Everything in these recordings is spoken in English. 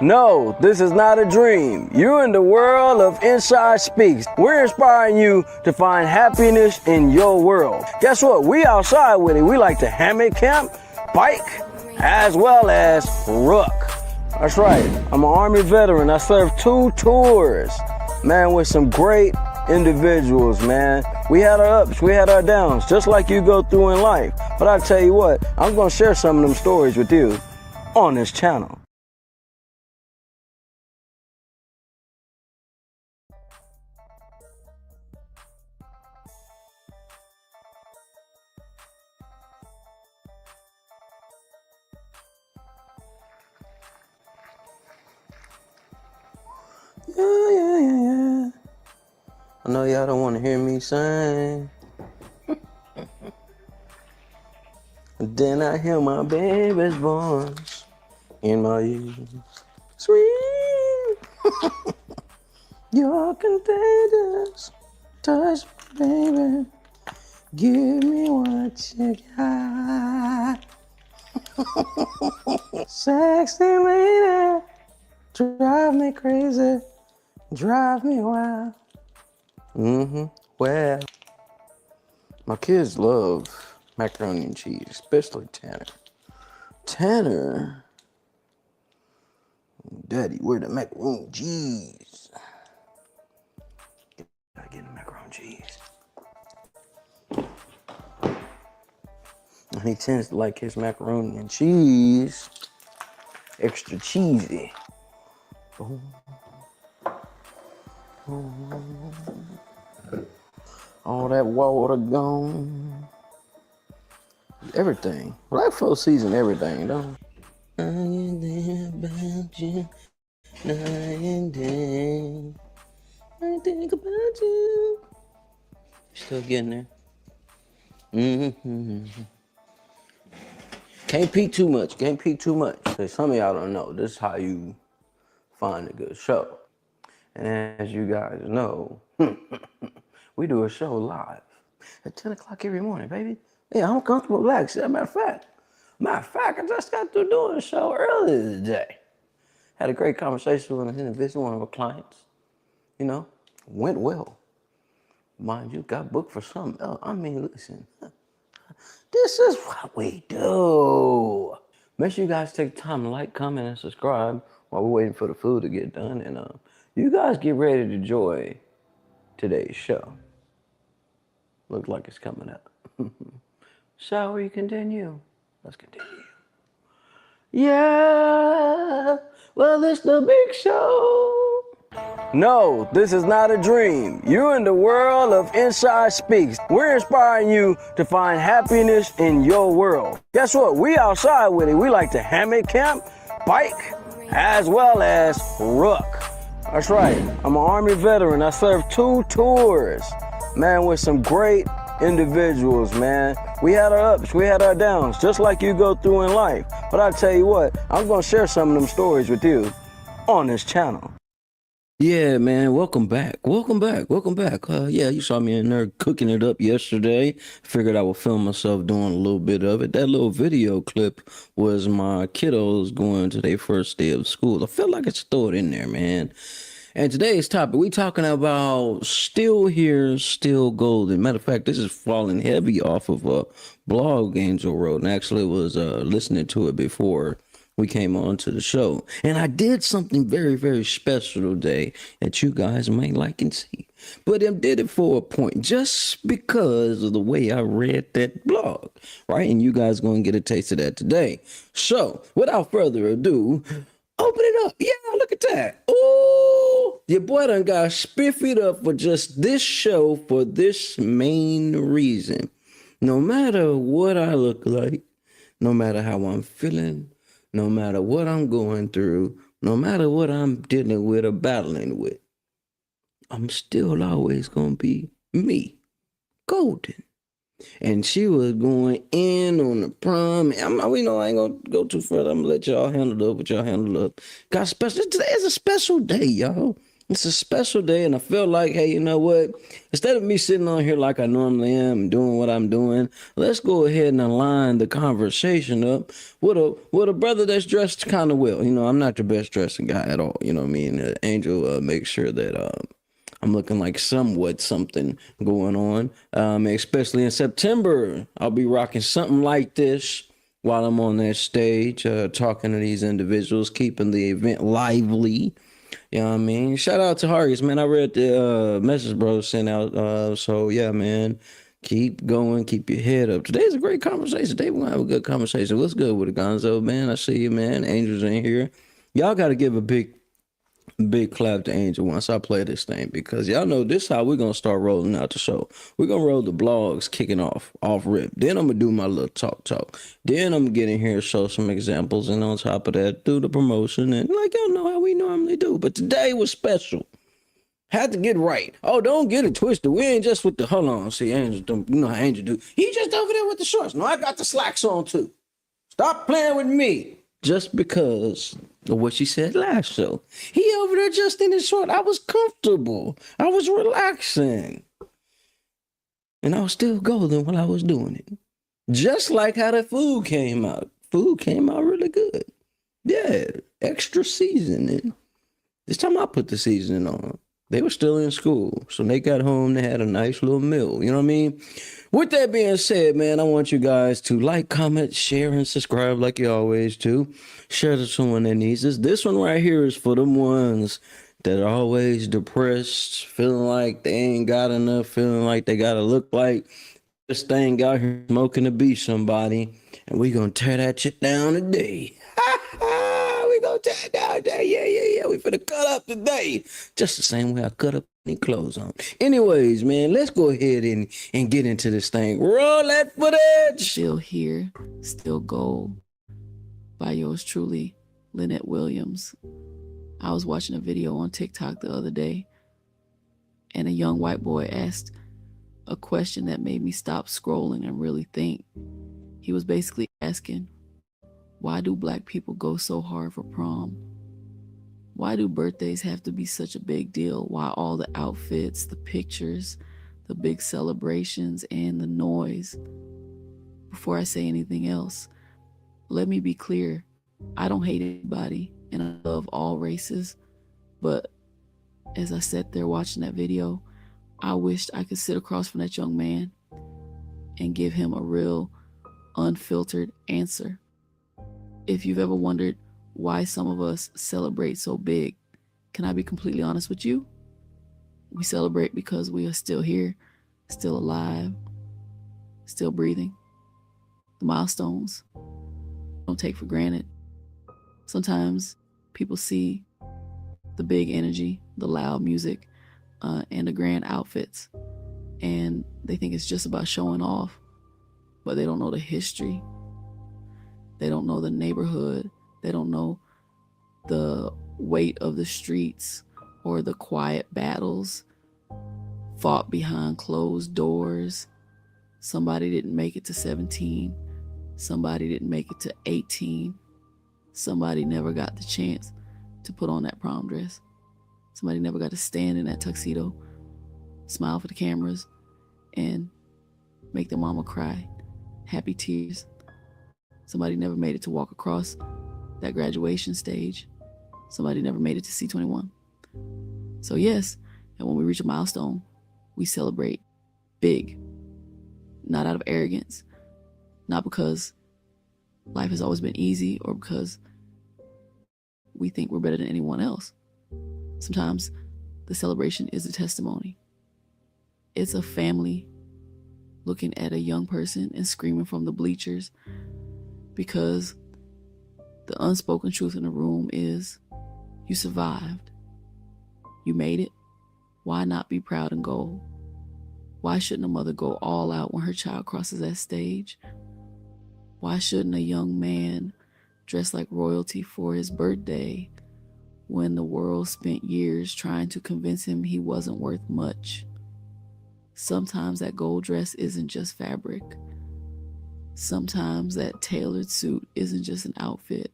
No, this is not a dream. You're in the world of Inside Speaks. We're inspiring you to find happiness in your world. Guess what? We outside with it. We like to hammock camp, bike, as well as ruck. That's right. I'm an Army veteran. I served 2 tours, man, with some great individuals, man. We had our ups, we had our downs, just like you go through in life. But I tell you what, I'm going to share some of them stories with you on this channel. Yeah. I know y'all don't want to hear me sing. Then I hear my baby's voice in my ears. Sweet, you're contagious. Touch me, baby. Give me what you got. Sexy lady, drive me crazy, drive me wild. Well, my kids love macaroni and cheese, especially Tanner. Tanner, Daddy, where the macaroni and cheese? Gotta get the macaroni and cheese. And he tends to like his macaroni and cheese extra cheesy. All that water gone. Everything. Black folks season everything, don't they? I ain't there about you, night and day. I think about you. Still getting there. Can't peek too much. Can't peek too much. So some of y'all don't know. This is how you find a good show. And as you guys know, we do a show live at 10 o'clock every morning, baby. Yeah, I'm comfortable, relaxed. As a matter of fact, I just got through doing a show earlier today. Had a great conversation with an individual, one of our clients. You know, went well. Mind you, got booked for something else. I mean, listen, this is what we do. Make sure you guys take time to like, comment, and subscribe while we're waiting for the food to get done. And you guys get ready to enjoy today's show. Looks like it's coming up. Shall we continue? Let's continue. Yeah, well, it's the big show. No, this is not a dream. You're in the world of Inside Speaks. We're inspiring you to find happiness in your world. Guess what? We outside with it. We like to hammock camp, bike, as well as ruck. That's right. I'm an Army veteran. I served 2 tours, man, with some great individuals, man. We had our ups, we had our downs, just like you go through in life. But I tell you what, I'm going to share some of them stories with you on this channel. Yeah, man, welcome back. Yeah, you saw me in there cooking it up yesterday. Figured I would film myself doing a little bit of it. That little video clip was my kiddos going to their first day of school. I feel like it's throw it in there, man. And today's topic, we talking about Still Here, Still Golden. Matter of fact, this is falling heavy off of a blog Angel wrote, and actually was listening to it before we came on to the show. And I did something very, very special today that you guys might like and see. But I did it for a point, just because of the way I read that blog, right? And you guys going to get a taste of that today. So, without further ado, open it up. Yeah, look at that. Oh, your boy done got spiffied up for just this show for this main reason. No matter what I look like, no matter how I'm feeling, no matter what I'm going through, no matter what I'm dealing with or battling with, I'm still always going to be me, Golden. And she was going in on the prom. I ain't going to go too further. I'm going to let y'all handle it up what y'all handle up. Got special. Today is a special day, y'all. It's a special day, and I feel like, hey, you know what? Instead of me sitting on here like I normally am and doing what I'm doing, let's go ahead and align the conversation up with a brother that's dressed kind of well. You know, I'm not the best dressing guy at all. You know what I mean? Angel makes sure that I'm looking like somewhat something going on. Especially in September, I'll be rocking something like this while I'm on that stage, talking to these individuals, keeping the event lively. You know what I mean? Shout out to Hargis, man. I read the message bro sent out. So yeah, man. Keep going, keep your head up. Today's a great conversation. Today we're gonna have a good conversation. What's good with it, Gonzo, man? I see you, man. Angel's in here. Y'all gotta give a big clap to Angel once I play this thing, because y'all know this how we're gonna start rolling out the show. We're gonna roll the blogs kicking off rip. Then I'm gonna do my little talk. Then I'm gonna get in here, show some examples, and on top of that, do the promotion, and like y'all know how we normally do. But today was special. Had to get right. Oh, don't get it twisted. We ain't just with the hold on. See, Angel, you know how Angel do. He just over there with the shorts. No, I got the slacks on too. Stop playing with me. Just because of what she said last show. He over there just in his short. I was comfortable. I was relaxing. And I was still golden while I was doing it. Just like how the food came out. Food came out really good. Yeah, extra seasoning. This time I put the seasoning on. They were still in school. So they got home, they had a nice little meal. You know what I mean? With that being said, man, I want you guys to like, comment, share, and subscribe like you always do. Share to someone that needs this. This one right here is for them ones that are always depressed, feeling like they ain't got enough, feeling like they gotta look like this thing out here smoking to be somebody. And we gonna tear that shit down today. We gonna tear it down today. Yeah. We finna cut up today. Just the same way I cut up any clothes on. Anyways, man, let's go ahead and get into this thing. Roll that footage. Still Here, Still Gold by yours truly, Lynette Williams. I was watching a video on TikTok the other day, and a young white boy asked a question that made me stop scrolling and really think. He was basically asking, why do black people go so hard for prom? Why do birthdays have to be such a big deal? Why all the outfits, the pictures, the big celebrations, and the noise? Before I say anything else, let me be clear. I don't hate anybody, and I love all races. But as I sat there watching that video, I wished I could sit across from that young man and give him a real, unfiltered answer. If you've ever wondered why some of us celebrate so big, can I be completely honest with you? We celebrate because we are still here, still alive, still breathing. The milestones don't take for granted. Sometimes people see the big energy, the loud music, and the grand outfits, and they think it's just about showing off, but they don't know the history. They don't know the neighborhood. They don't know the weight of the streets or the quiet battles fought behind closed doors. Somebody didn't make it to 17. Somebody didn't make it to 18. Somebody never got the chance to put on that prom dress. Somebody never got to stand in that tuxedo, smile for the cameras, and make their mama cry happy tears. Somebody never made it to walk across that graduation stage. Somebody never made it to C21. So yes, and when we reach a milestone, we celebrate big, not out of arrogance, not because life has always been easy or because we think we're better than anyone else. Sometimes the celebration is a testimony. It's a family looking at a young person and screaming from the bleachers, because the unspoken truth in the room is you survived. You made it. Why not be proud and go? Why shouldn't a mother go all out when her child crosses that stage? Why shouldn't a young man dress like royalty for his birthday when the world spent years trying to convince him he wasn't worth much? Sometimes that gold dress isn't just fabric. Sometimes that tailored suit isn't just an outfit.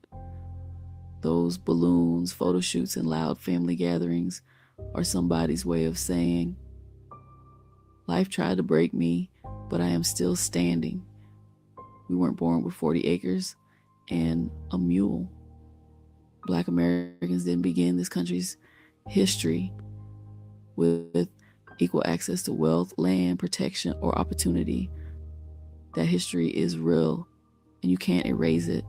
Those balloons, photo shoots, and loud family gatherings or somebody's way of saying, life tried to break me, but I am still standing. We weren't born with 40 acres and a mule. Black Americans didn't begin this country's history with equal access to wealth, land, protection, or opportunity. That history is real and you can't erase it.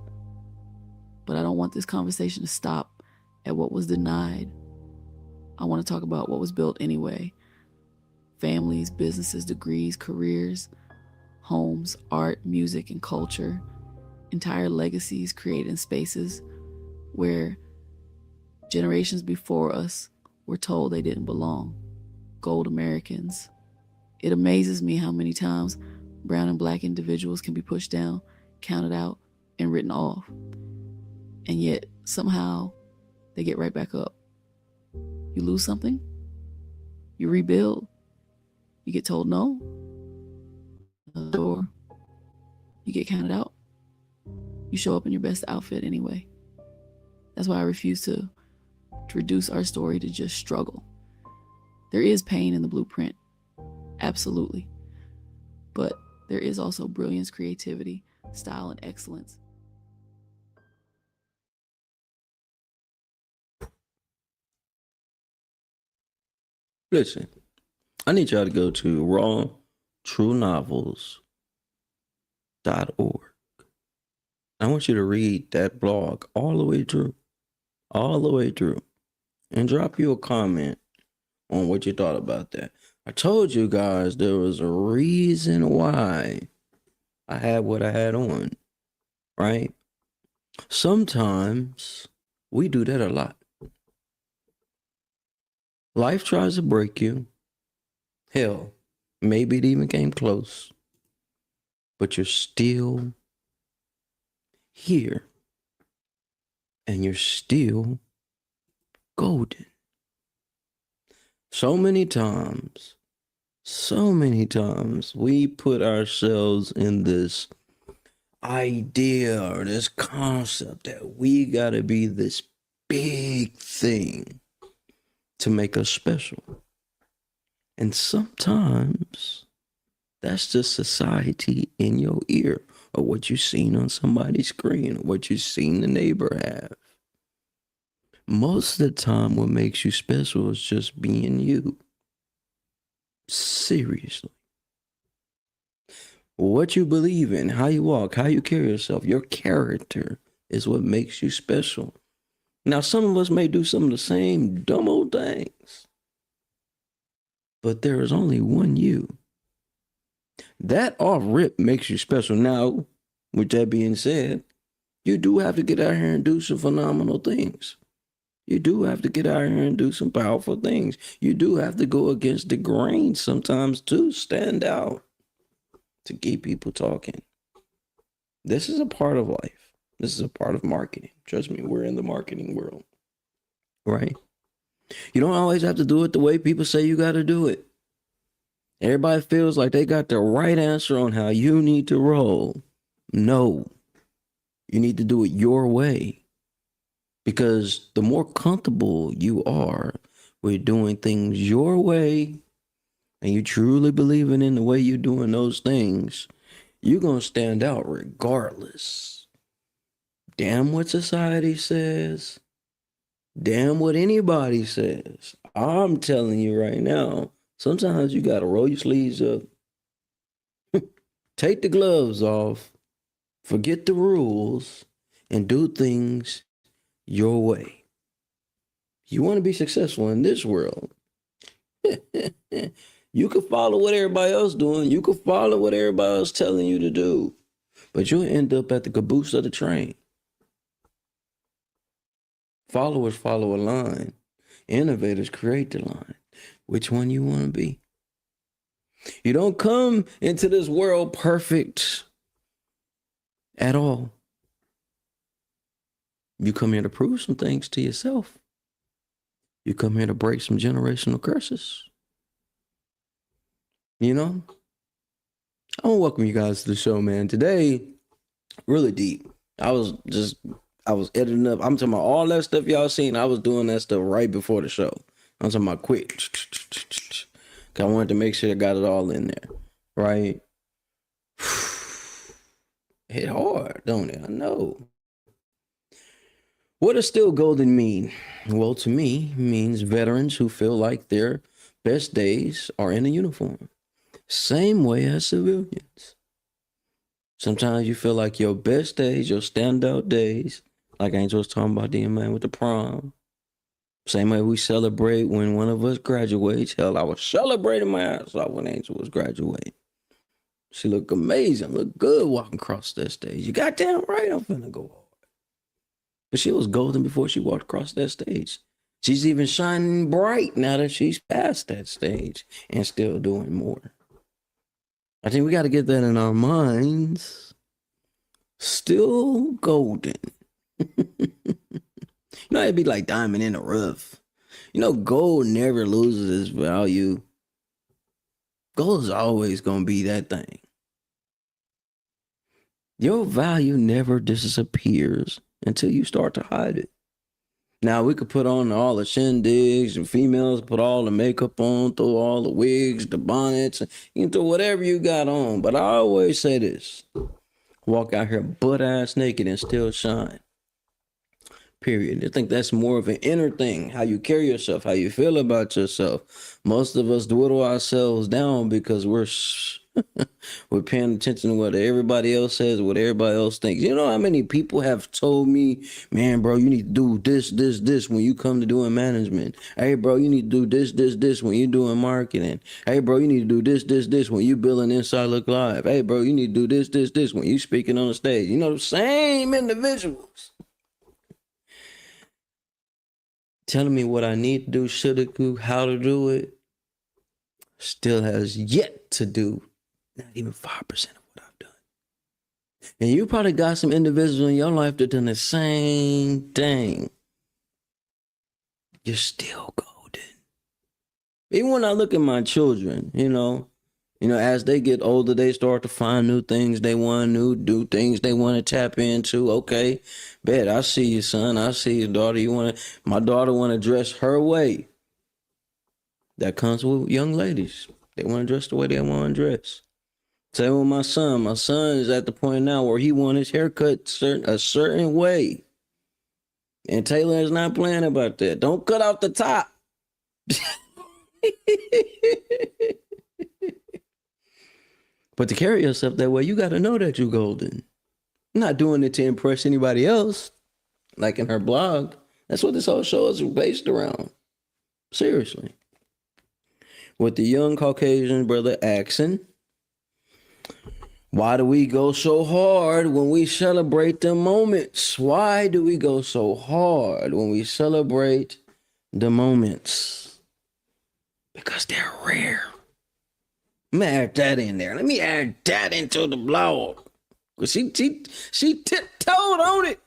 But I don't want this conversation to stop at what was denied. I want to talk about what was built anyway. Families, businesses, degrees, careers, homes, art, music, and culture. Entire legacies created in spaces where generations before us were told they didn't belong. Gold Americans. It amazes me how many times brown and black individuals can be pushed down, counted out, and written off. And yet, somehow, they get right back up. You lose something, you rebuild, you get told no, or you get counted out. You show up in your best outfit anyway. That's why I refuse to reduce our story to just struggle. There is pain in the blueprint, absolutely. But there is also brilliance, creativity, style, and excellence. Listen, I need y'all to go to rawtruenovels.org. I want you to read that blog all the way through, and drop you a comment on what you thought about that. I told you guys there was a reason why I had what I had on, right? Sometimes we do that a lot. Life tries to break you. Hell, maybe it even came close. But you're still here. And you're still golden. So many times we put ourselves in this idea or this concept that we gotta be this big thing to make us special. And sometimes that's just society in your ear, or what you've seen on somebody's screen, or what you've seen the neighbor have. Most of the time, what makes you special is just being you. Seriously. What you believe in, how you walk, how you carry yourself, your character is what makes you special. Now, some of us may do some of the same dumb old things, but there is only one you. That off rip makes you special. Now, with that being said, you do have to get out here and do some phenomenal things. You do have to get out here and do some powerful things. You do have to go against the grain sometimes to stand out, to keep people talking. This is a part of life. This is a part of marketing. Trust me, we're in the marketing world, right? You don't always have to do it the way people say you got to do it. Everybody feels like they got the right answer on how you need to roll. No, you need to do it your way. Because the more comfortable you are with doing things your way, and you truly believing in the way you're doing those things, you're going to stand out regardless. Damn what society says. Damn what anybody says. I'm telling you right now, sometimes you got to roll your sleeves up. Take the gloves off. Forget the rules and do things your way. You want to be successful in this world. You can follow what everybody else doing. You can follow what everybody else telling you to do. But you'll end up at the caboose of the train. Followers follow a line. Innovators create the line. Which one you want to be? You don't come into this world perfect at all. You come here to prove some things to yourself. You come here to break some generational curses. You know? I want to welcome you guys to the show, man. Today, really deep. I was editing up. I'm talking about all that stuff y'all seen. I was doing that stuff right before the show. I'm talking about quick. 'Cause I wanted to make sure I got it all in there, right? Hit hard, don't it? I know. What does still golden mean? Well, to me, it means veterans who feel like their best days are in a uniform. Same way as civilians. Sometimes you feel like your best days, your standout days, like Angel was talking about the man with the prom. Same way we celebrate when one of us graduates. Hell, I was celebrating my ass off when Angel was graduating. She looked amazing, looked good walking across that stage. You goddamn right, I'm finna go hard. But she was golden before she walked across that stage. She's even shining bright now that she's past that stage and still doing more. I think we got to get that in our minds. Still golden. You know, it'd be like diamond in the rough. You know, gold never loses its value. Gold is always going to be that thing. Your value never disappears until you start to hide it. Now, we could put on all the shindigs, and females put all the makeup on, throw all the wigs, the bonnets, you can throw whatever you got on. But I always say this: walk out here butt-ass naked and still shine. Period. I think that's more of an inner thing, how you carry yourself, how you feel about yourself. Most of us dwindle ourselves down because we're paying attention to what everybody else says, what everybody else thinks. You know how many people have told me, man, bro, you need to do this when you come to doing management. Hey, bro, you need to do this when you're doing marketing. Hey, bro, you need to do this when you building Inside Look Live. Hey, bro, you need to do this when you speaking on the stage. You know, the same individuals telling me what I need to do, should do, how to do it, still has yet to do not even 5% of what I've done. And you probably got some individuals in your life that done the same thing. You're still golden. Even when I look at my children, you know, as they get older, they start to find new things they want to do, things they want to tap into. Okay, bet, I see you, son. I see your daughter. My daughter want to dress her way. That comes with young ladies. They want to dress the way they want to dress. Same with my son. My son is at the point now where he wants his haircut a certain way. And Taylor is not playing about that. Don't cut off the top. But to carry yourself that way, you got to know that you're golden. I'm not doing it to impress anybody else, like in her blog. That's what this whole show is based around. Seriously. With the young Caucasian brother asking, why do we go so hard when we celebrate the moments? Why do we go so hard when we celebrate the moments? Because they're rare. Let me add that in there. Let me add that into the blog. Cause she tiptoed on it.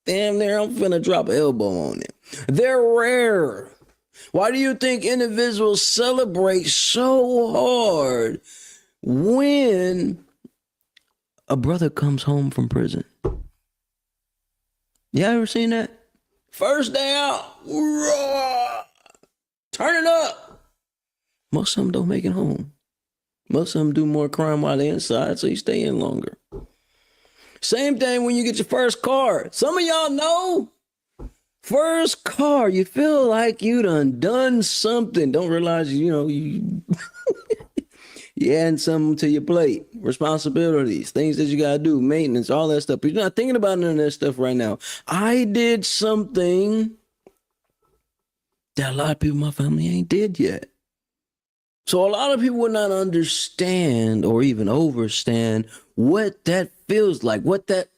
Damn near I'm finna drop an elbow on it. They're rare. Why do you think individuals celebrate so hard when a brother comes home from prison? You ever seen that? First day out, raw, turn it up. Most of them don't make it home. Most of them do more crime while they're inside, so you stay in longer. Same thing when you get your first car. Some of y'all know, first car, you feel like you done something. Don't realize, you adding something to your plate. Responsibilities, things that you got to do, maintenance, all that stuff. But you're not thinking about none of that stuff right now. I did something that a lot of people in my family ain't did yet. So a lot of people would not understand or even overstand what that feels like, what that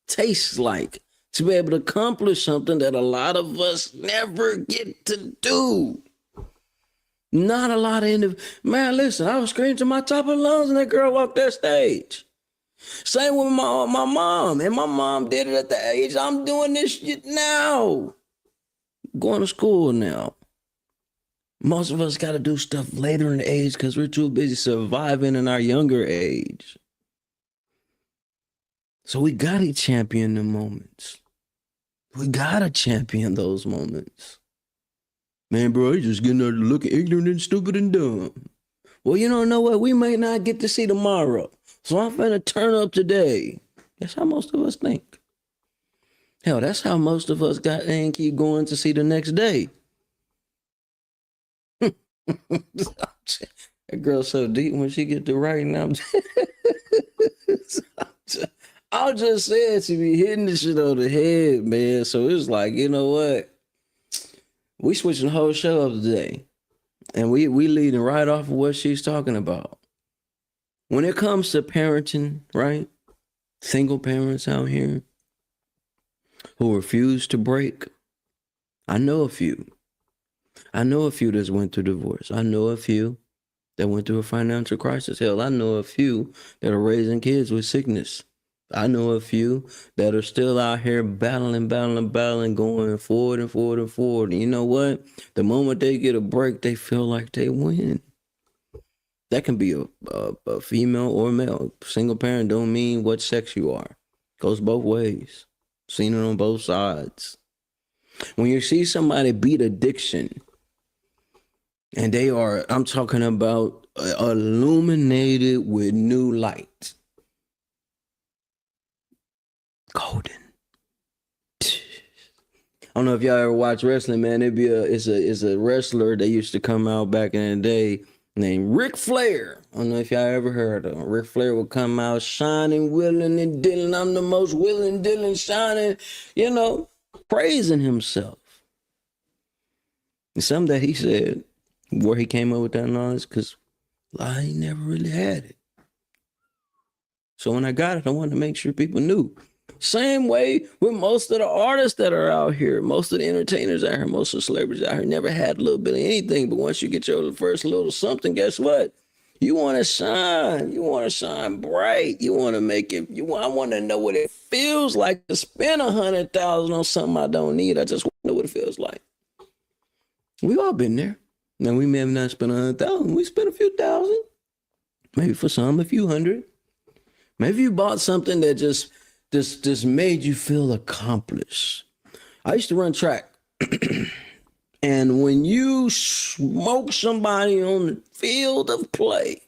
tastes like, to be able to accomplish something that a lot of us never get to do. Not a lot of man, listen, I was screaming to my top of the lungs and that girl walked that stage. Same with my mom. And my mom did it at the age I'm doing this shit now. Going to school now. Most of us got to do stuff later in the age because we're too busy surviving in our younger age. So we got to champion the moments. We got to champion those moments. Man, bro, he's just getting out looking ignorant and stupid and dumb. Well, you don't know what? We may not get to see tomorrow. So I'm finna turn up today. That's how most of us think. Hell, that's how most of us got and keep going to see the next day. That girl's so deep when she get to writing. I'll just say it, she be hitting the shit on the head, man. So it's like, you know what? We switching the whole show up today. And we leading right off of what she's talking about. When it comes to parenting, right? Single parents out here who refuse to break. I know a few. I know a few that went through divorce. I know a few that went through a financial crisis. Hell, I know a few that are raising kids with sickness. I know a few that are still out here battling, going forward and forward and forward. And you know what? The moment they get a break, they feel like they win. That can be a female or male. Single parent don't mean what sex you are. Goes both ways. Seen it on both sides. When you see somebody beat addiction, and they are, I'm talking about illuminated with new light. Golden. I don't know if y'all ever watch wrestling, man. It's a wrestler that used to come out back in the day named Ric Flair. I don't know if y'all ever heard of him. Ric Flair would come out shining, willing and dealing. I'm the most willing, dealing, shining, praising himself. And something that he said, where he came up with that knowledge, because I ain't never really had it. So when I got it, I wanted to make sure people knew. Same way with most of the artists that are out here, most of the entertainers out here, most of the celebrities out here never had a little bit of anything. But once you get your first little something, guess what? You want to shine. You want to shine bright. You want to make it. I want to know what it feels like to spend $100,000 on something I don't need. I just want to know what it feels like. We all been there. Now we may have not spent $100,000. We spent a few thousand. Maybe for some, a few hundred. Maybe you bought something that just made you feel accomplished. I used to run track. And when you smoke somebody on the field of play,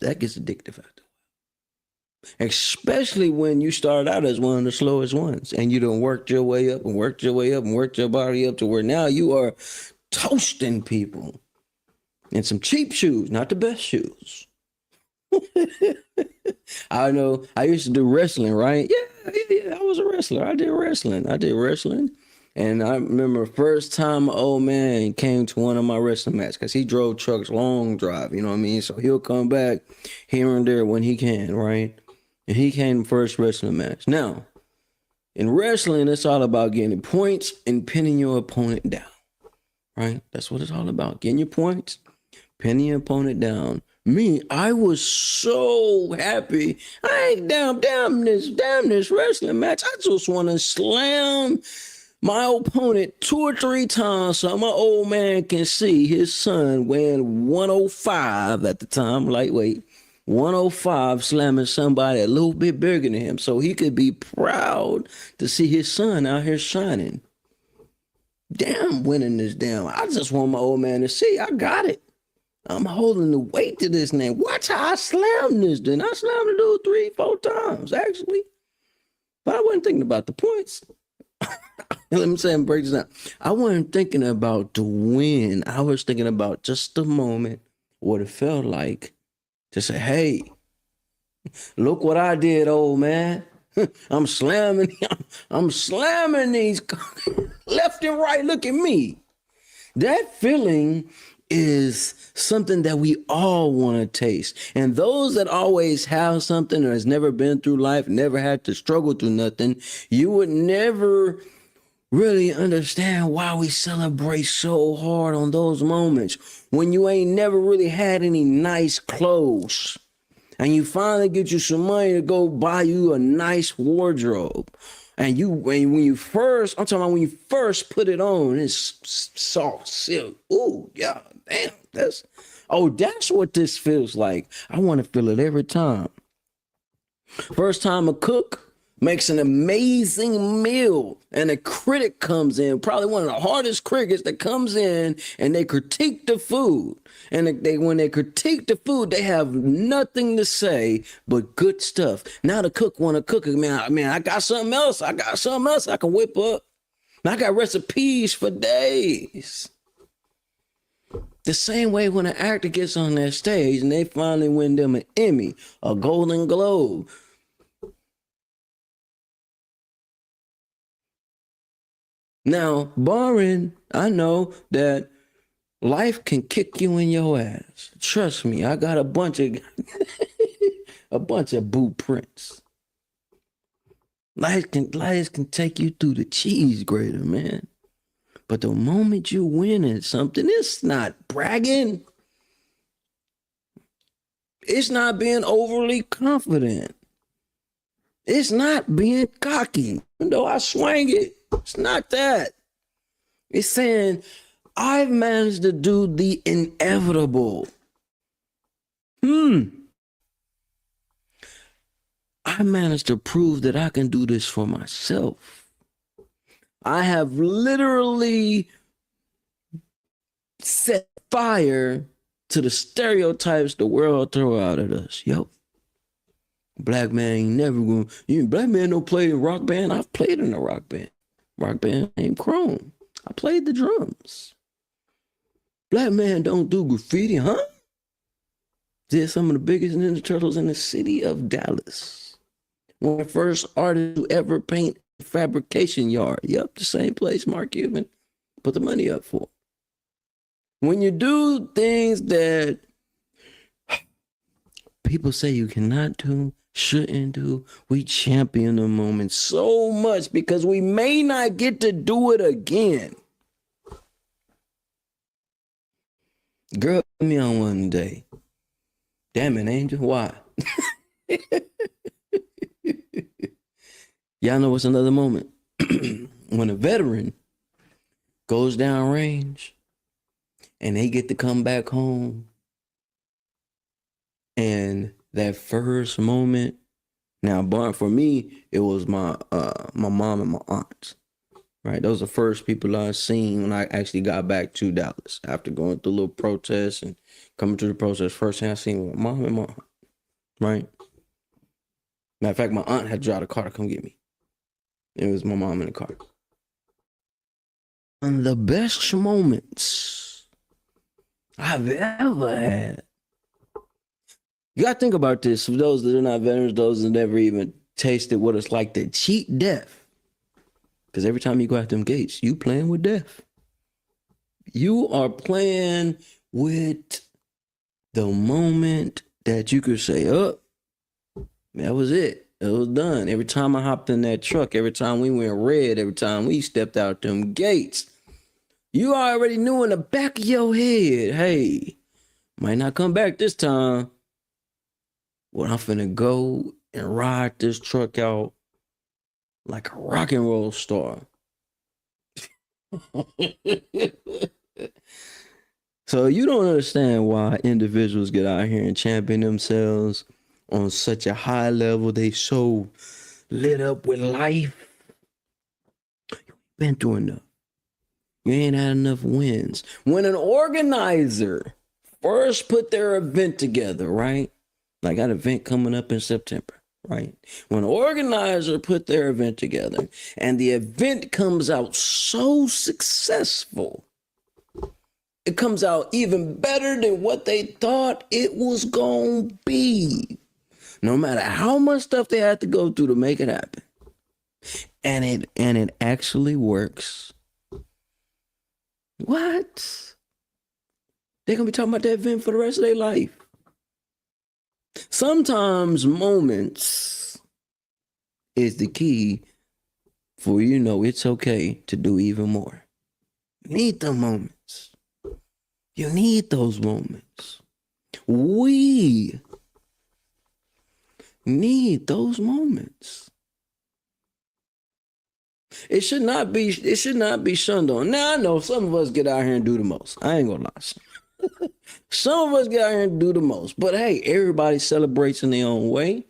that gets addictive after a while. Especially when you start out as one of the slowest ones and you done worked your way up and worked your way up and worked your body up to where now you are toasting people in some cheap shoes, not the best shoes. I know I used to do wrestling, right? Yeah, I was a wrestler. I did wrestling. And I remember first time an old man came to one of my wrestling matches because he drove trucks long drive, you know what I mean? So he'll come back here and there when he can, right? And he came first wrestling match. Now, in wrestling, it's all about getting points and pinning your opponent down, right? That's what it's all about. Getting your points, pinning your opponent down. Me, I was so happy. I ain't damn this wrestling match. I just want to slam my opponent 2 or 3 times so my old man can see his son weighing 105 at the time, lightweight, 105, slamming somebody a little bit bigger than him so he could be proud to see his son out here shining. Damn, winning this damn. I just want my old man to see I got it. I'm holding the weight to this name. Watch how I slam this. Then I slammed the dude 3-4 times, actually. But I wasn't thinking about the points. Let me say and break this down. I wasn't thinking about the win. I was thinking about just the moment, what it felt like to say, hey, look what I did, old man. I'm slamming these left and right. Look at me. That feeling is something that we all want to taste. And those that always have something or has never been through life, never had to struggle through nothing, you would never really understand why we celebrate so hard on those moments when you ain't never really had any nice clothes and you finally get you some money to go buy you a nice wardrobe. And when you first put it on, it's soft silk. Ooh, yeah, damn. That's what this feels like. I want to feel it every time. First time I cook, makes an amazing meal, and a critic comes in, probably one of the hardest critics that comes in, and they critique the food. And when they critique the food, they have nothing to say but good stuff. Now the cook want to cook it. Man, I got something else. I can whip up. I got recipes for days. The same way when an actor gets on that stage and they finally win them an Emmy, a Golden Globe. Now, barring, I know that life can kick you in your ass. Trust me, I got a bunch of blueprints. Life can take you through the cheese grater, man. But the moment you win at something, it's not bragging. It's not being overly confident. It's not being cocky. Even though I swing it, it's not that. It's saying, I've managed to do the inevitable. I managed to prove that I can do this for myself. I have literally set fire to the stereotypes the world throw out at us. Yo, black man ain't never gonna, black man don't play in rock band. I've played in a rock band. Rock band named Chrome. I played the drums. Black man don't do graffiti, huh? Did some of the biggest Ninja Turtles in the city of Dallas. One of the first artists to ever paint a fabrication yard. Yep, the same place Mark Cuban put the money up for. When you do things that people say you cannot do, shouldn't do, we champion the moment so much because we may not get to do it again. Girl, put me on one day. Damn it, Angel, why? Y'all know what's another moment? When a veteran goes down range and they get to come back home, and that first moment, now, for me, it was my mom and my aunts, right? Those are the first people I seen when I actually got back to Dallas after going through a little protest and coming to the protest. First thing I seen was my mom and my aunt, right? Matter of fact, my aunt had to drive the car to come get me. It was my mom in the car. One of the best moments I've ever had. You gotta think about this. For those that are not veterans, those that never even tasted what it's like to cheat death. Because every time you go out them gates, you playing with death. You are playing with the moment that you could say, oh, that was it. It was done. Every time I hopped in that truck, every time we went red, every time we stepped out them gates, you already knew in the back of your head, hey, might not come back this time. Well, I'm finna go and ride this truck out like a rock and roll star. So you don't understand why individuals get out here and champion themselves on such a high level. They so lit up with life. You been through enough. You ain't had enough wins. When an organizer first put their event together, right? Like got an event coming up in September, right? When an organizer put their event together and the event comes out so successful, it comes out even better than what they thought it was going to be. No matter how much stuff they had to go through to make it happen. And it actually works. What? They're going to be talking about that event for the rest of their life. Sometimes moments is the key for, it's okay to do even more. You need the moments. You need those moments. We need those moments. It should not be shunned on. Now I know some of us get out here and do the most. I ain't gonna lie. Some of us get out here and do the most. But hey, everybody celebrates in their own way.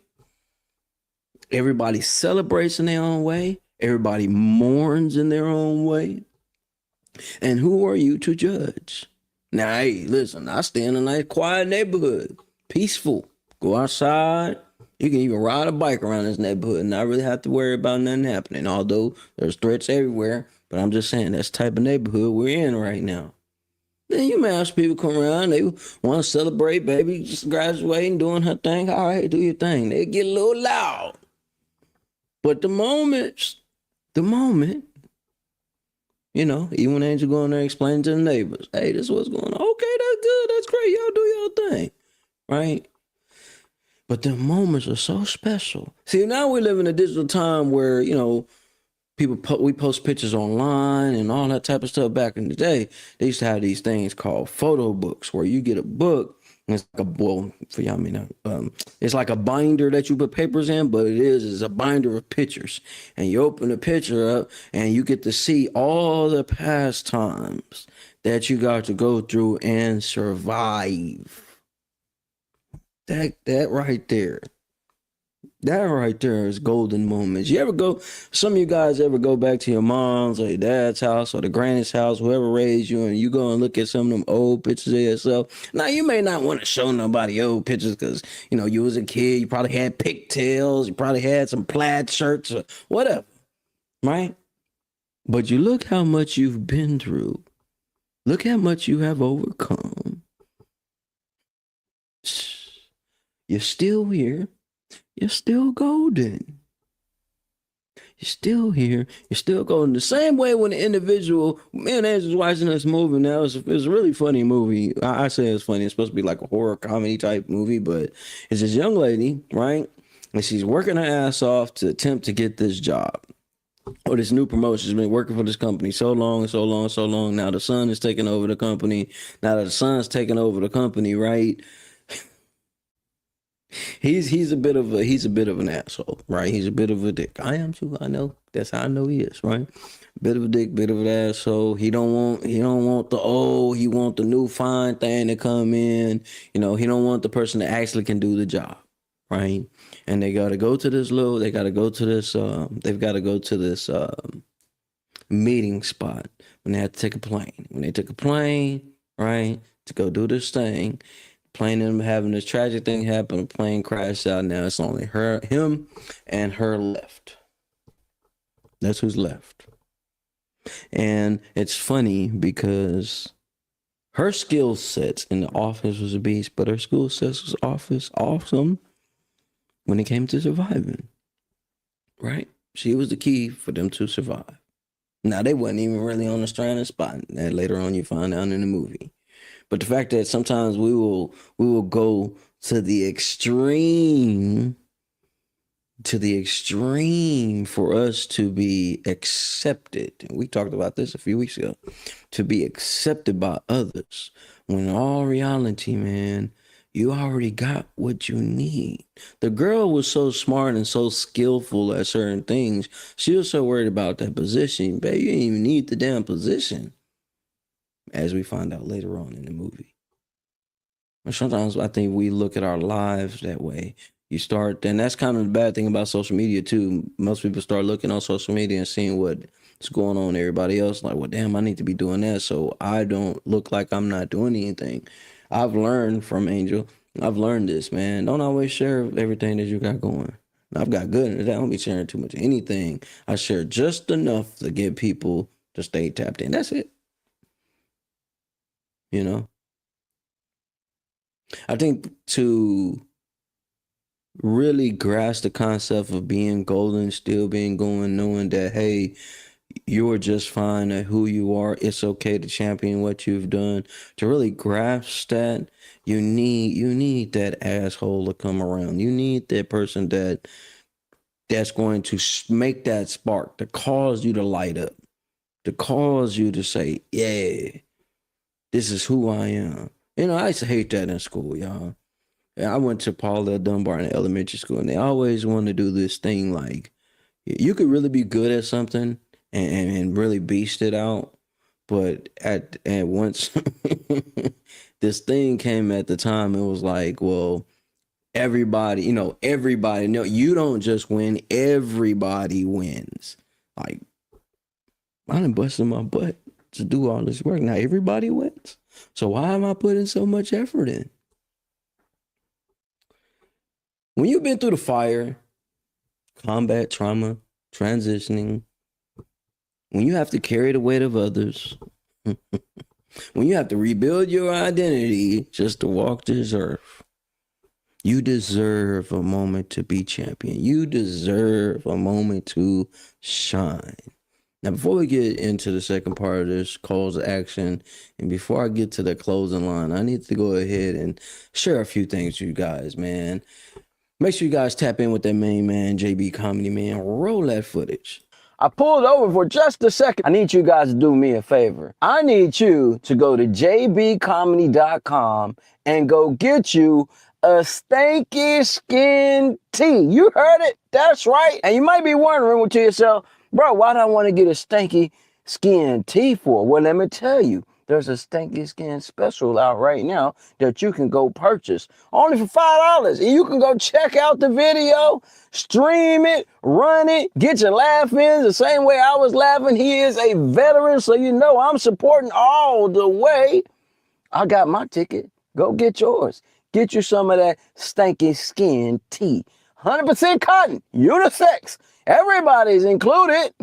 Everybody celebrates in their own way. Everybody mourns in their own way. And who are you to judge? Now, hey, listen, I stay in a nice, quiet neighborhood, peaceful. Go outside. You can even ride a bike around this neighborhood and not really have to worry about nothing happening. Although there's threats everywhere, but I'm just saying that's the type of neighborhood we're in right now. Then you may have people come around, they want to celebrate, baby, just graduating, doing her thing. All right, do your thing. They get a little loud. But the moment, you know, even when Angel go in there explaining to the neighbors, hey, this is what's going on. Okay, that's good. That's great. Y'all do your thing. Right? But the moments are so special. See, now we live in a digital time where, you know, we post pictures online and all that type of stuff. Back in the day, they used to have these things called photo books where you get a book. And it's like for y'all may know, it's like a binder that you put papers in, but it is a binder of pictures. And you open the picture up and you get to see all the past times that you got to go through and survive. That right there. That right there is golden moments. Some of you guys ever go back to your mom's or your dad's house or the granny's house, whoever raised you, and you go and look at some of them old pictures of yourself. Now, you may not want to show nobody old pictures because, you know, you was a kid, you probably had pigtails, you probably had some plaid shirts or whatever, right? But you look how much you've been through. Look how much you have overcome. You're still here. You're still golden. You're still here. You're still golden. The same way when the individual, me and Angel was watching this movie now. It was a really funny movie. I say it's funny. It's supposed to be like a horror comedy type movie, but it's this young lady, right? And she's working her ass off to attempt to get this job or this new promotion. She's been working for this company so long. Now the son is taking over the company. Now that the son's taking over the company, right? He's a bit of an asshole, right? He's a bit of a dick. I am too. I know. That's how I know he is, right? Bit of a dick, bit of an asshole. He don't want the old. He want the new fine thing to come in. You know, he don't want the person that actually can do the job, right? And they got to go to this meeting spot when they have to take a plane. When they took a plane, right, to go do this thing. Plane and having this tragic thing happen, a plane crashed out. Now it's only him and her left. That's who's left. And it's funny because her skill sets in the office was a beast, but her skill sets was awesome when it came to surviving. Right? She was the key for them to survive. Now they wasn't even really on the stranded spot. That later on you find out in the movie. But the fact that sometimes we will go to the extreme for us to be accepted. And we talked about this a few weeks ago. To be accepted by others. When in all reality, man, you already got what you need. The girl was so smart and so skillful at certain things. She was so worried about that position. Babe, you didn't even need the damn position. As we find out later on in the movie. But sometimes I think we look at our lives that way. And that's kind of the bad thing about social media too. Most people start looking on social media and seeing what's going on everybody else. Like, well, damn, I need to be doing that so I don't look like I'm not doing anything. I've learned from Angel. I've learned this, man. Don't always share everything that you got going. I've got good at that. I don't be sharing too much of anything. I share just enough to get people to stay tapped in. That's it. You know, I think to really grasp the concept of being golden, still being golden, knowing that, hey, you're just fine at who you are. It's okay to champion what you've done. To really grasp that, you need that asshole to come around. You need that person that's going to make that spark, to cause you to light up, to cause you to say, yeah, this is who I am. You know, I used to hate that in school, y'all. I went to Paul L. Dunbar in elementary school, and they always wanted to do this thing like, you could really be good at something and really beast it out. But at once this thing came at the time, it was like, well, Everybody, everybody. No, you don't just win, everybody wins. Like, I done busted my butt to do all this work. Now everybody wins. So why am I putting so much effort in? When you've been through the fire, combat trauma, transitioning, when you have to carry the weight of others, when you have to rebuild your identity just to walk this earth, you deserve a moment to be champion. You deserve a moment to shine. Now, before we get into the second part of this calls to action, and before I get to the closing line, I need to go ahead and share a few things with you guys, man. Make sure you guys tap in with that main man, JB Comedy, man. Roll that footage. I pulled over for just a second. I need you guys to do me a favor. I need you to go to jbcomedy.com and go get you a stanky skin tee. You heard it. That's right. And you might be wondering to yourself, bro, why do I want to get a stanky skin tee for? Well, let me tell you. There's a Stanky Skin special out right now that you can go purchase only for $5. And you can go check out the video, stream it, run it, get your laugh in the same way I was laughing. He is a veteran, so you know I'm supporting all the way. I got my ticket. Go get yours. Get you some of that Stanky Skin tee. 100% cotton, unisex. Everybody's included.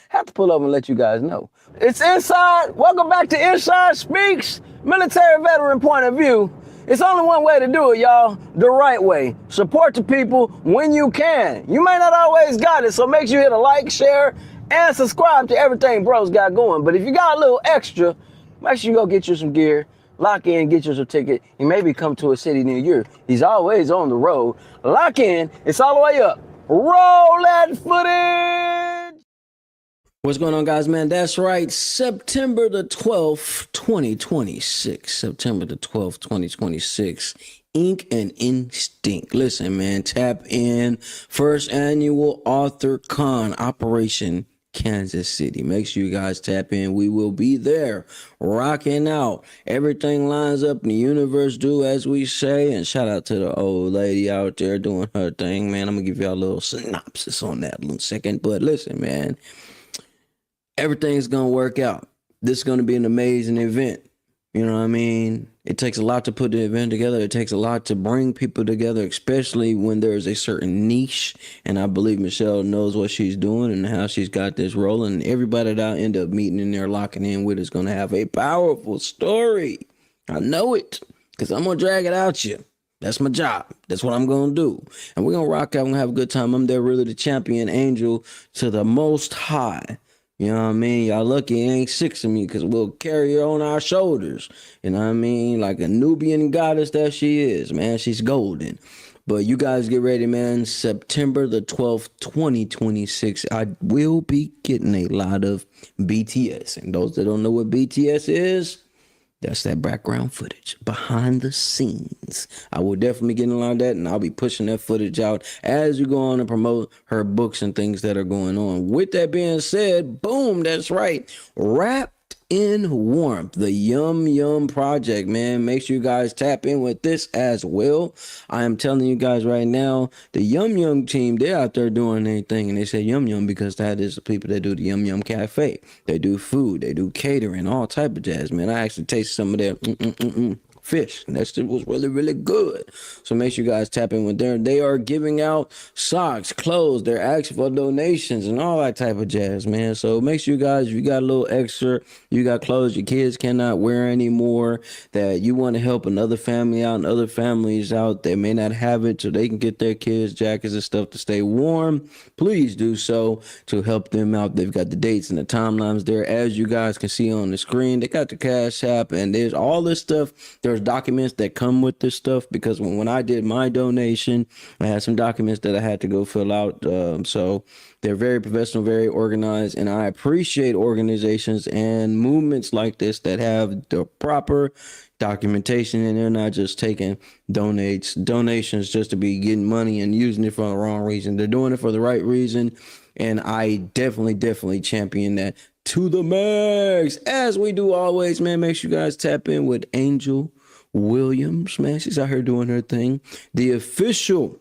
Have to pull up and let you guys know. It's Inside. Welcome back to Inside Speaks, military veteran point of view. It's only one way to do it, y'all. The right way. Support the people when you can. You may not always got it, so make sure you hit a like, share, and subscribe to everything bro's got going. But if you got a little extra, make sure you go get you some gear, lock in, get you some ticket, and maybe come to a city near you. He's always on the road. Lock in. It's all the way up. Roll that footage. What's going on, guys, man? That's right. September the 12th, 2026. September the 12th, 2026. Ink and Instinct. Listen, man, tap in. First annual Author Con, Operation Kansas City. Make sure you guys tap in. We will be there rocking out. Everything lines up in the universe do, as we say. And shout out to the old lady out there doing her thing, man. I'm going to give y'all a little synopsis on that in a second. But listen, man. Everything's going to work out. This is going to be an amazing event. You know what I mean? It takes a lot to put the event together. It takes a lot to bring people together, especially when there's a certain niche. And I believe Michelle knows what she's doing and how she's got this rolling. And everybody that I end up meeting in there, locking in with is going to have a powerful story. I know it, because I'm going to drag it out you. That's my job. That's what I'm going to do. And we're going to rock out. We're going to have a good time. I'm there really the champion angel to the most high. You know what I mean? Y'all lucky it ain't six of me, because we'll carry her on our shoulders. You know what I mean? Like a Nubian goddess that she is, man. She's golden. But you guys get ready, man. September the 12th, 2026. I will be getting a lot of BTS. And those that don't know what BTS is, that's that background footage, behind the scenes. I will definitely get a lot of that, and I'll be pushing that footage out as you go on and promote her books and things that are going on. With that being said, boom, that's right. Wrapped in Warmth, the Yum Yum project, man. Make sure you guys tap in with this as well. I am telling you guys right now, the Yum Yum team, they're out there doing their thing, and they say Yum Yum because that is the people that do the Yum Yum Cafe. They do food, they do catering, all type of jazz, man. I actually tasted some of their fish, and that shit was really, really good. So make sure you guys tap in with them. They are giving out socks, clothes, they're asking for donations and all that type of jazz, man. So make sure you guys, if you got a little extra, you got clothes your kids cannot wear anymore, that you want to help another family out and other families out that may not have it, so they can get their kids jackets and stuff to stay warm, please do so to help them out. They've got the dates and the timelines there, as you guys can see on the screen. They got the Cash App, and there's all this stuff. There's documents that come with this stuff, because when I did my donation, I had some documents that I had to go fill out. So they're very professional, very organized, and I appreciate organizations and movements like this that have the proper documentation, and they're not just taking donations just to be getting money and using it for the wrong reason. They're doing it for the right reason, and I definitely champion that to the max, as we do always, man. Make sure you guys tap in with Angel Williams, man. She's out here doing her thing. The official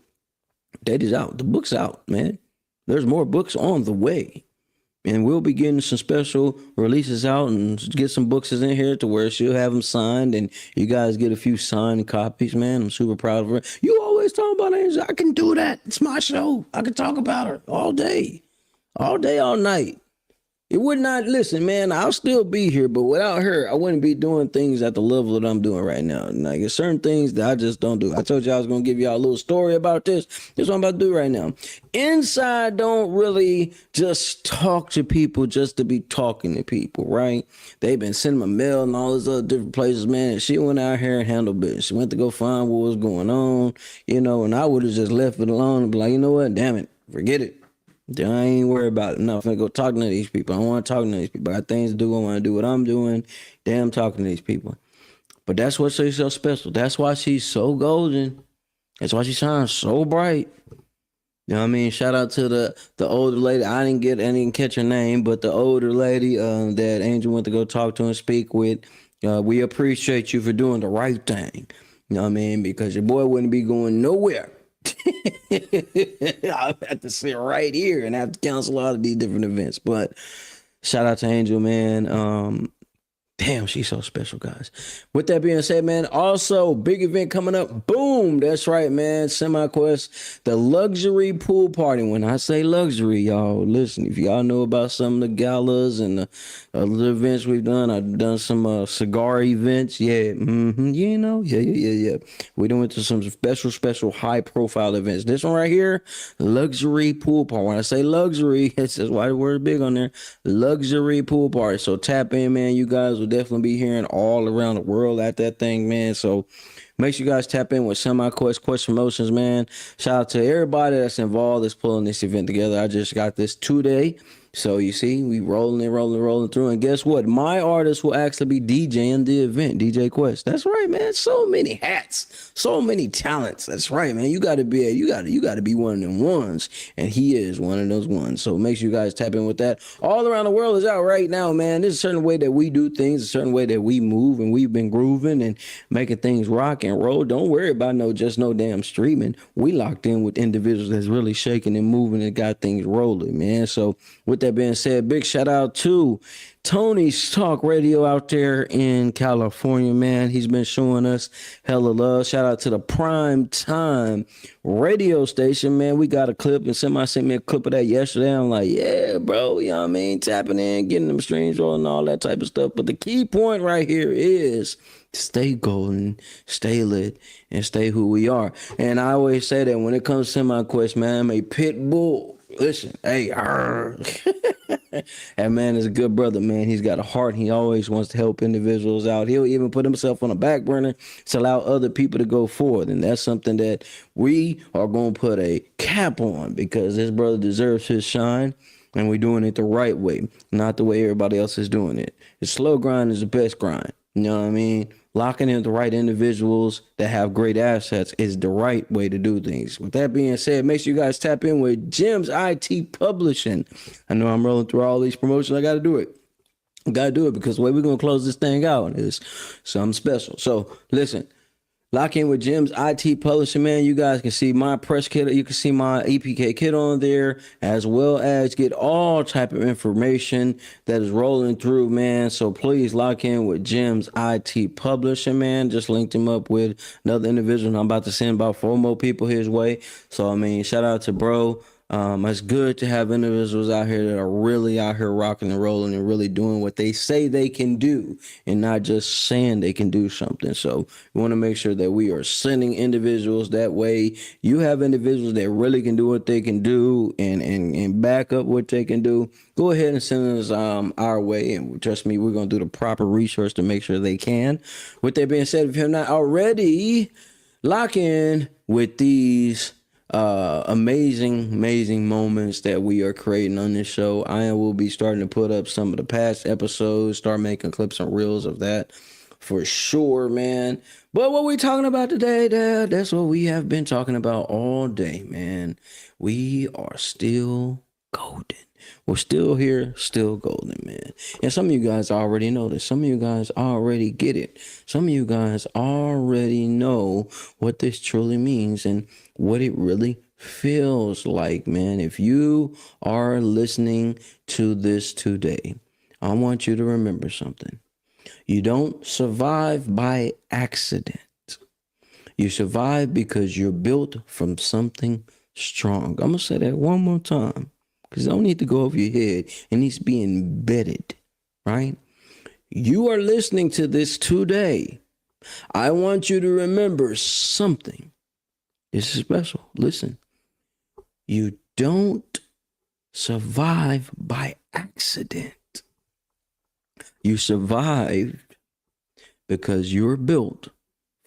date is out. The book's out, man. There's more books on the way. And we'll be getting some special releases out and get some books in here to where she'll have them signed and you guys get a few signed copies, man. I'm super proud of her. You always talk about Angel. I can do that. It's my show. I can talk about her all day, all night. It would not, listen, man, I'll still be here, but without her, I wouldn't be doing things at the level that I'm doing right now. Like, there's certain things that I just don't do. I told you I was going to give y'all a little story about this. This is what I'm about to do right now. Inside don't really just talk to people just to be talking to people, right? They've been sending my mail and all these other different places, man. And she went out here and handled business. She went to go find what was going on, and I would have just left it alone and be like, you know what, damn it, forget it. I ain't worried about it. I'm not gonna go talking to these people. I don't want to talk to these people. I got things to do. I want to do what I'm doing. Damn, talking to these people. But that's what she's so special. That's why she's so golden. That's why she shines so bright. You know what I mean? Shout out to the older lady. I didn't catch her name, but the older lady that Angel went to go talk to and speak with. We appreciate you for doing the right thing. You know what I mean? Because your boy wouldn't be going nowhere. I have to sit right here and have to cancel a lot of these different events. But shout out to Angel, man. Damn, she's so special, guys. With that being said, man, also big event coming up. Boom, that's right, man. SemiQuest, the luxury pool party. When I say luxury, y'all, listen, if y'all know about some of the galas and the other events we've done, I've done some cigar events. Yeah, yeah. We went to some special high profile events. This one right here, luxury pool party. When I say luxury, it's just why the word big on there. Luxury pool party. So tap in, man. You guys will definitely be hearing all around the world at that thing, man. So make sure you guys tap in with SemiQuest Quest Promotions, man. Shout out to everybody that's involved that's pulling this event together. I just got this today. So you see, we rolling through. And guess what? My artist will actually be DJing the event, DJ Quest. That's right, man. So many hats, so many talents. That's right, man. You gotta be one of them ones. And he is one of those ones. So make sure you guys tap in with that. All around the world is out right now, man. There's a certain way that we do things, a certain way that we move, and we've been grooving and making things rock and roll. Don't worry about no damn streaming. We locked in with individuals that's really shaking and moving and got things rolling, man. So with that being said, big shout out to Tony's Talk Radio out there in California, man. He's been showing us hella love. Shout out to the Prime Time radio station, man. We got a clip, and somebody sent me a clip of that yesterday. I'm like, yeah, bro, you know what I mean? Tapping in, getting them streams rolling, all that type of stuff. But the key point right here is stay golden, stay lit, and stay who we are. And I always say that when it comes to SemiQuest, man, I'm a pit bull. Listen, hey, that man is a good brother, man. He's got a heart. He always wants to help individuals out. He'll even put himself on a back burner to allow other people to go forward. And that's something that we are going to put a cap on, because this brother deserves his shine. And we're doing it the right way, not the way everybody else is doing it. The slow grind is the best grind. You know what I mean? Locking in the right individuals that have great assets is the right way to do things. With that being said, make sure you guys tap in with Gems IT Publishing. I know I'm rolling through all these promotions. I got to do it. Because the way we're going to close this thing out is something special. So listen. Lock in with Gems IT Publishing, man. You guys can see my press kit. You can see my EPK kit on there, as well as get all type of information that is rolling through, man. So please lock in with Gems IT Publishing, man. Just linked him up with another individual. I'm about to send about 4 more people his way. So, I mean, shout out to bro. It's good to have individuals out here that are really out here rocking and rolling and really doing what they say they can do, and not just saying they can do something. So we want to make sure that we are sending individuals that way. You have individuals that really can do what they can do and back up what they can do. Go ahead and send us our way, and trust me, we're going to do the proper research to make sure they can. With that being said, if you're not already, lock in with these amazing moments that we are creating on this show. I will be starting to put up some of the past episodes, start making clips and reels of that for sure, man. But what we're talking about today, that's what we have been talking about all day, man. We are still golden. We're still here, still golden, man. And some of you guys already know this. Some of you guys already get it. Some of you guys already know what this truly means and what it really feels like, man. If you are listening to this today, I want you to remember something. You don't survive by accident. You survive because you're built from something strong. I'm going to say that one more time because it don't need to go over your head. It needs to be embedded, right? You are listening to this today. I want you to remember something. This is special. Listen, you don't survive by accident. You survived because you're built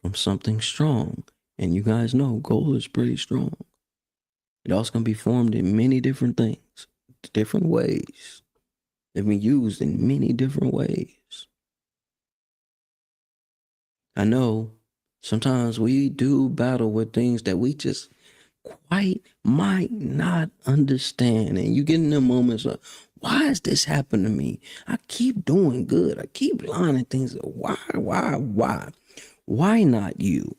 from something strong. And you guys know gold is pretty strong. It also can be formed in many different things, different ways. They've been used in many different ways. I know sometimes we do battle with things that we just quite might not understand. And you get in the moments of, why is this happening to me? I keep doing good. I keep lining things up. Why? Why not you?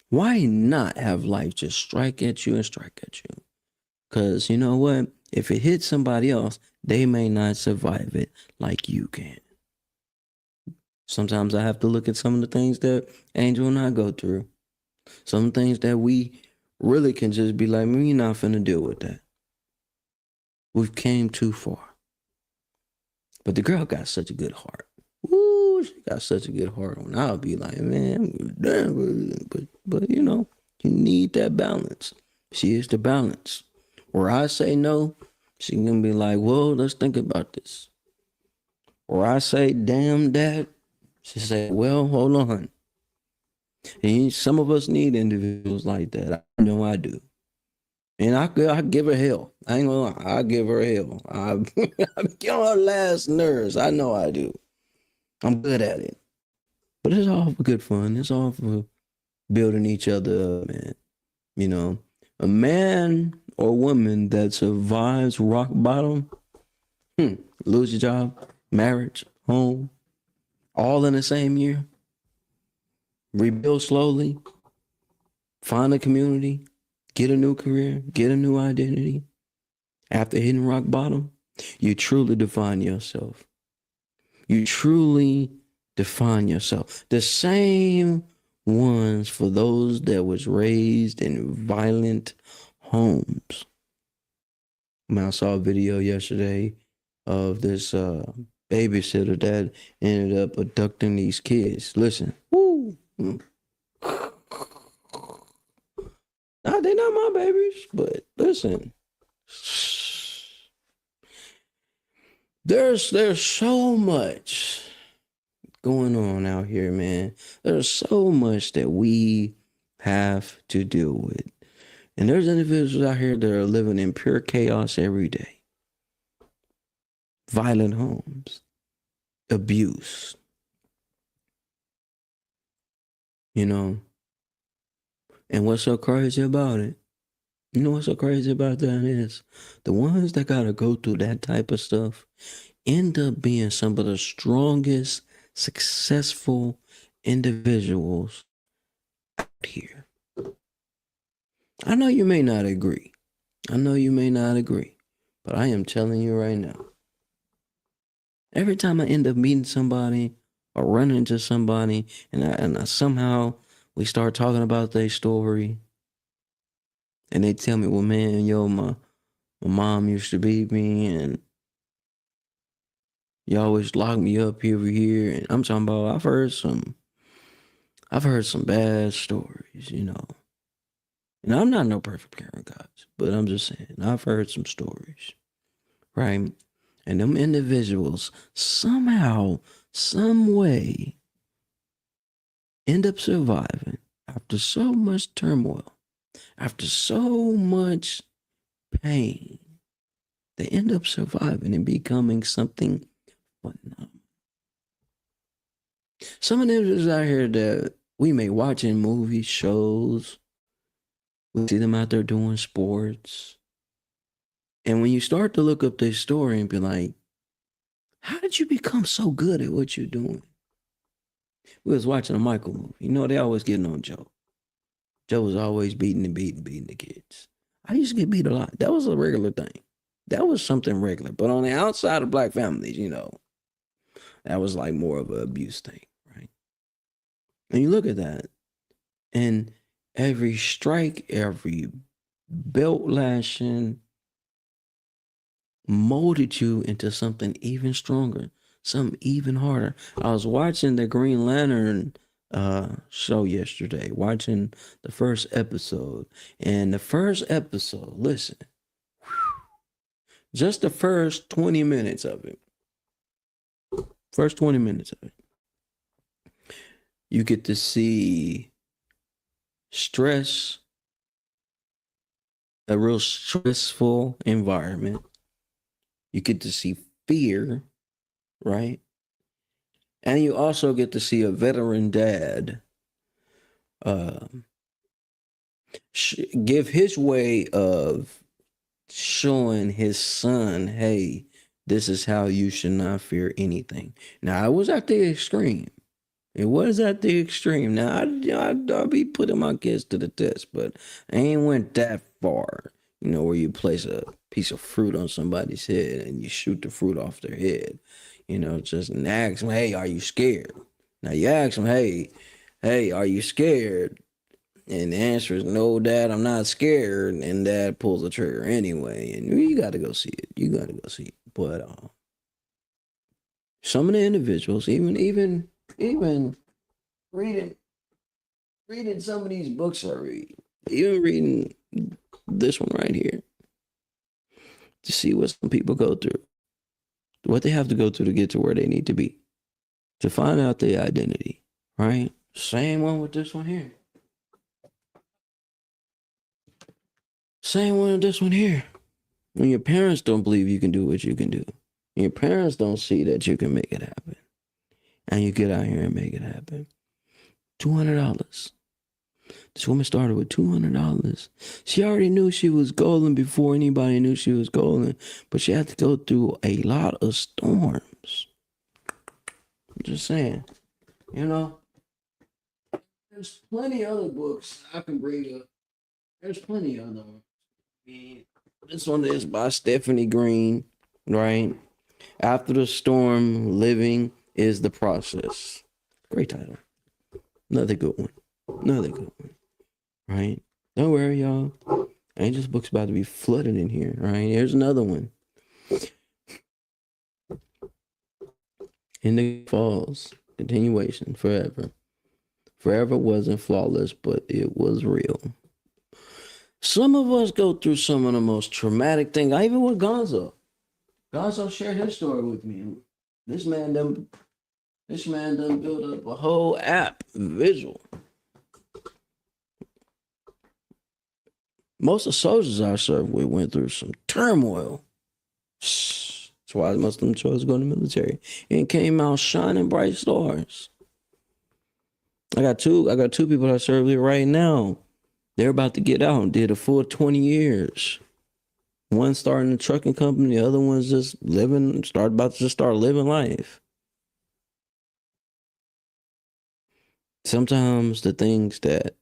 Why not have life just strike at you and strike at you? Because you know what? If it hits somebody else, they may not survive it like you can. Sometimes I have to look at some of the things that Angel and I go through. Some things that we really can just be like, we're not finna deal with that. We've came too far. But the girl got such a good heart. Woo, she got such a good heart. And I'll be like, man, but you know, you need that balance. She is the balance. Where I say no, she gonna be like, well, let's think about this. Or I say, damn, Dad, she say, well, hold on. And some of us need individuals like that. I know I do. And I give her hell. I ain't gonna lie. I give her hell. I get on her last nerves. I know I do. I'm good at it. But it's all for good fun. It's all for building each other up, man. You know, a man or woman that survives rock bottom, lose your job, marriage, home, all in the same year, rebuild slowly, find a community, get a new career, get a new identity. After hitting rock bottom, you truly define yourself. You truly define yourself. The same ones for those that was raised in violent homes. I saw a video yesterday of this babysitter that ended up abducting these kids. Listen, woo. Nah, they're not my babies, but listen. There's so much going on out here, man. There's so much that we have to deal with. And there's individuals out here that are living in pure chaos every day. Violent homes, abuse. You know, and what's so crazy about it? You know what's so crazy about that is the ones that gotta go through that type of stuff end up being some of the strongest, successful individuals out here. I know you may not agree. But I am telling you right now. Every time I end up meeting somebody or running into somebody and I somehow we start talking about their story and they tell me, well, man, my mom used to beat me and you always lock me up over here. And I'm talking about, I've heard some bad stories, you know. And I'm not no perfect parent, guys, but I'm just saying, I've heard some stories, right? And them individuals somehow, some way, end up surviving after so much turmoil, after so much pain. They end up surviving and becoming something phenomenal. Some of them is out here that we may watch in movies, shows. We see them out there doing sports. And when you start to look up their story and be like, how did you become so good at what you're doing? We was watching a Michael movie. You know, they always getting on Joe. Joe was always beating the kids. I used to get beat a lot. That was a regular thing. That was something regular. But on the outside of black families, you know, that was like more of an abuse thing, right? And you look at that, and every strike, every belt lashing molded you into something even stronger, something even harder. I was watching the Green Lantern show yesterday, watching the first episode. And the first episode, listen, just the first 20 minutes of it. First 20 minutes of it. You get to see stress, a real stressful environment. You get to see fear, right? And you also get to see a veteran dad give his way of showing his son, hey, this is how you should not fear anything. Now, it was at the extreme. It was at the extreme. Now, I'll be putting my kids to the test, but I ain't went that far, you know, where you place a piece of fruit on somebody's head and you shoot the fruit off their head. You know, just ask them, hey, are you scared? Now, you ask them, hey, are you scared? And the answer is, no, Dad, I'm not scared. And Dad pulls the trigger anyway. And you got to go see it. You got to go see it. But some of the individuals, even reading some of these books I read, even reading this one right here, to see what some people go through, what they have to go through to get to where they need to be, to find out their identity, right? Same one with this one here. Same one with this one here. When your parents don't believe you can do what you can do, and your parents don't see that you can make it happen, and you get out here and make it happen. $200. This woman started with $200. She already knew she was golden before anybody knew she was golden, but she had to go through a lot of storms. I'm just saying, you know, there's plenty of other books I can bring up. There's plenty of them. I mean, this one is by Stephanie Green, right? After the Storm, Living is the Process. Great title. Another good one. Right? Don't worry, y'all. Angel's book's about to be flooded in here, right? Here's another one. In the Falls, continuation, forever. Forever wasn't flawless, but it was real. Some of us go through some of the most traumatic things. I even with Gonzo. Gonzo shared his story with me. This man done built up a whole app, visual. Most of the soldiers I served with went through some turmoil. That's why most of them chose to go in the military and came out shining bright stars. I got two people I serve with right now. They're about to get out and did a full 20 years. One starting a trucking company, the other one's just about to start living life. Sometimes the things that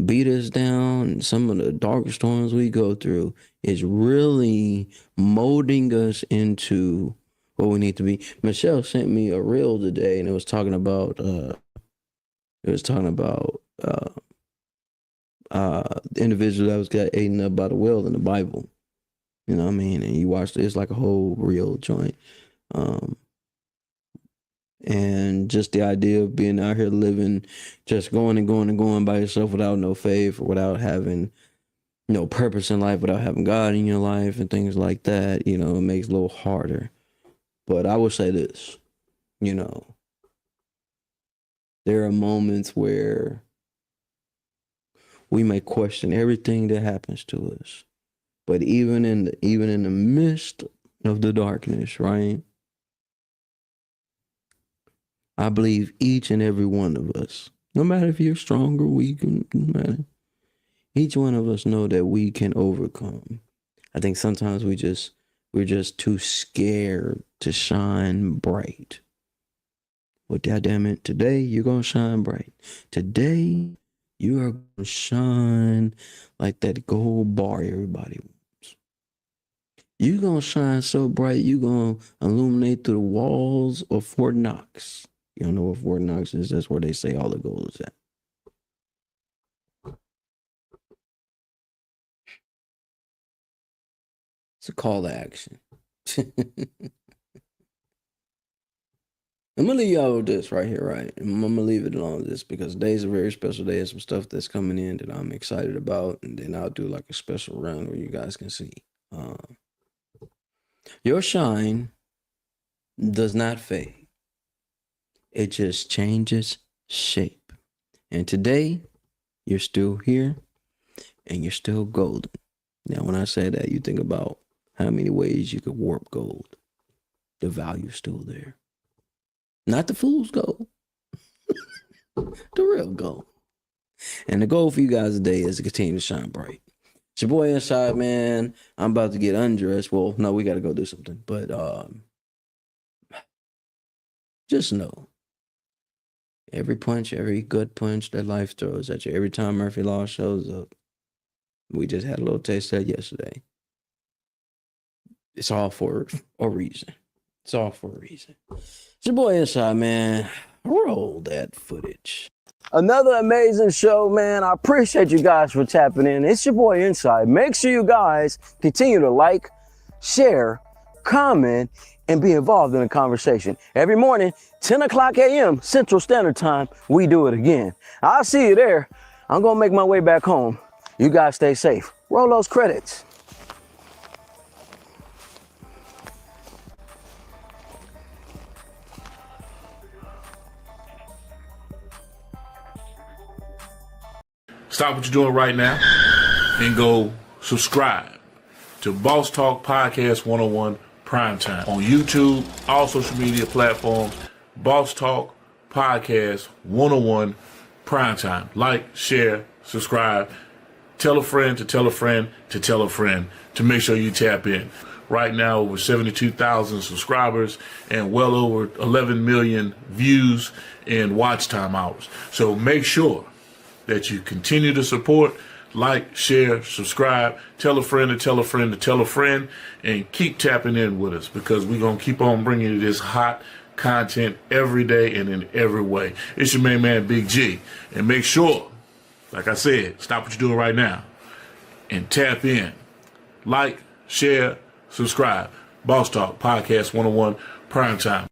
beat us down and some of the darker storms we go through is really molding us into what we need to be. Michelle sent me a reel today, and it was talking about the individual that was got eaten up by the whale in the Bible. You know what I mean? And you watch it's like a whole real joint. And just the idea of being out here living, just going and going and going by yourself without no faith, or without having no purpose in life, without having God in your life and things like that, you know, it makes it a little harder. But I would say this, you know, there are moments where we may question everything that happens to us. But even in the midst of the darkness, right? I believe each and every one of us, no matter if you're strong or weak, no matter, each one of us know that we can overcome. I think sometimes we're just too scared to shine bright. Well, damn it, today you're gonna shine bright. Today you are gonna shine like that gold bar everybody wants. You're gonna shine so bright you're gonna illuminate through the walls of Fort Knox. You don't know what Fort Knox is? That's where they say all the gold is at. It's a call to action. I'm gonna leave y'all with this right here, right? I'm gonna leave it alone with this because today's a very special day. There's some stuff that's coming in that I'm excited about, and then I'll do like a special round where you guys can see. Your shine does not fade. It just changes shape. And today, you're still here, and you're still golden. Now, when I say that, you think about how many ways you could warp gold. The value's still there. Not the fool's gold. The real gold. And the goal for you guys today is to continue to shine bright. It's your boy Inside, man. I'm about to get undressed. Well, no, we got to go do something. But just know, every punch, every good punch that life throws at you, every time Murphy Law shows up, we just had a little taste of that yesterday. It's all for a reason. It's all for a reason. It's your boy Inside, man. Roll that footage. Another amazing show, man. I appreciate you guys for tapping in. It's your boy Inside. Make sure you guys continue to like, share, comment, and be involved in the conversation. Every morning, 10 o'clock a.m. Central Standard Time, we do it again. I'll see you there. I'm going to make my way back home. You guys stay safe. Roll those credits. Stop what you're doing right now and go subscribe to Boss Talk Podcast 101 Primetime on YouTube, all social media platforms. Boss Talk Podcast 101 Primetime. Like, share, subscribe. Tell a friend to tell a friend to tell a friend to make sure you tap in. Right now, over 72,000 subscribers and well over 11 million views and watch time hours. So make sure that you continue to support, like, share, subscribe, tell a friend to tell a friend to tell a friend, and keep tapping in with us because we're going to keep on bringing you this hot content every day and in every way. It's your main man, Big G. And make sure, like I said, stop what you're doing right now and tap in. Like, share, subscribe. Boss Talk Podcast 101 Primetime.